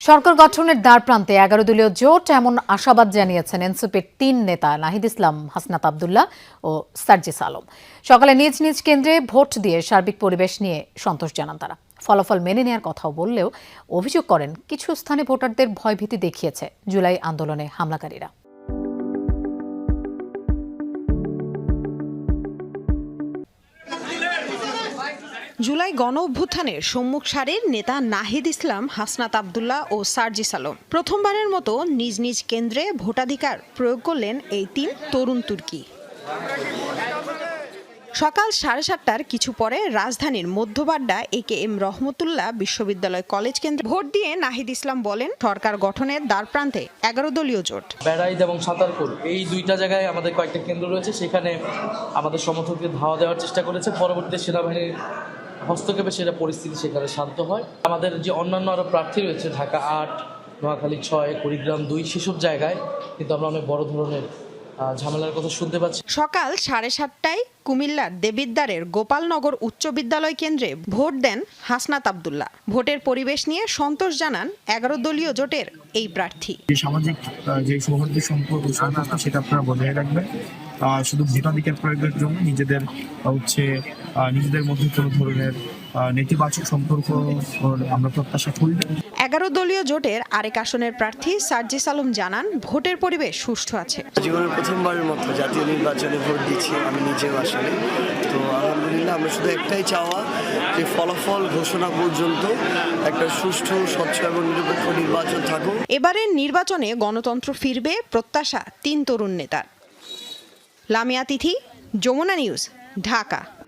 সরকার গঠনের দ্বারপ্রান্তে 11 দলীয় জোট এমন আশাবাদ জানিয়েছেন এনসিপির 3 নেতা নাহিদ ইসলাম, হাসনাত আব্দুল্লাহ ও সার্জিস আলম। সকালে নিজ নিজ কেন্দ্রে ভোট দিয়ে সার্বিক পরিবেশ নিয়ে সন্তোষ জানান তারা। ফলাফল মেনে নেওয়ার কথাও বললেও অভিযোগ করেন কিছু স্থানে ভোটারদের ভয়ভীতি দেখিয়েছে জুলাই আন্দোলনে হামলাকারীরা। জুলাই গণ অভ্যুত্থানের সম্মুখ সারির নেতা নাহিদ ইসলাম, হাসনাত আব্দুল্লাহ ও সার্জিস আলম প্রথমবারের মতো নিজ নিজ কেন্দ্রে ভোটাধিকার প্রয়োগ করলেন এই 3 তরুণ তুর্কি। সকাল 7:30টার কিছু পরে রাজধানীর মধ্যবাড্ডা AKM রহমতুল্লাহ বিশ্ববিদ্যালয় কলেজ কেন্দ্রে ভোট দিয়ে নাহিদ ইসলাম বলেন, সরকার গঠনের দ্বারপ্রান্তে 11 দলীয় জোট। বেড়াইদ এবং সাঁতারপুল এই দুইটা জায়গায় আমাদের কয়েকটা কেন্দ্র রয়েছে, সেখানে আমাদের সমর্থকদের ধাওয়া দেওয়ার চেষ্টা করেছে। পরবর্তীতে সেনাবাহিনীর হস্তক্ষেপে সেটা পরিস্থিতি সেখানে শান্ত হয়। আমাদের যে অন্যান্য আরও প্রার্থী রয়েছে ঢাকা 8, নোয়াখালী 6, কুড়িগ্রাম 2 সেসব জায়গায় কিন্তু আমরা অনেক বড় ধরনের ঝামেলার কথা শুনতে পাচ্ছি। সকাল 7:30টায় কুমিল্লার দেবিদ্বারের গোপালনগর উচ্চ বিদ্যালয় কেন্দ্রে ভোট দেন হাসনাত আব্দুল্লাহ। ভোটের পরিবেশ নিয়ে সন্তোষ জানান 11 দলীয় জোটের এই প্রার্থী। সামাজিক যে সৌহার্দ্য সম্পর্ক সেটা আপনারা বজায় রাখবেন। শুধু ভোটাধিকার প্রয়োগের জন্য নিজেদের মধ্যে কোনো ধরনের নেতিবাচক সম্পর্ক আমরা প্রত্যাশা করি না। 11 দলীয় জোটের আরেক আসনের প্রার্থী সার্জিস আলম জানান, ভোটের পরিবেশ সুষ্ঠু আছে। জীবনের প্রথমবারের মতো জাতীয় নির্বাচনে ভোট দিচ্ছি আমি নিজেও আসলে। তো আলহামদুলিল্লাহ, আমরা শুধু একটাই চাওয়া যে ফলাফল ঘোষণা পর্যন্ত একটা সুষ্ঠু, স্বচ্ছ এবং নিরপেক্ষ নির্বাচন থাকুক। এবারের নির্বাচনে গণতন্ত্র ফিরবে প্রত্যাশা 3 তরুণ নেতার। লামিয়া তিথি, যমুনা নিউজ, ঢাকা।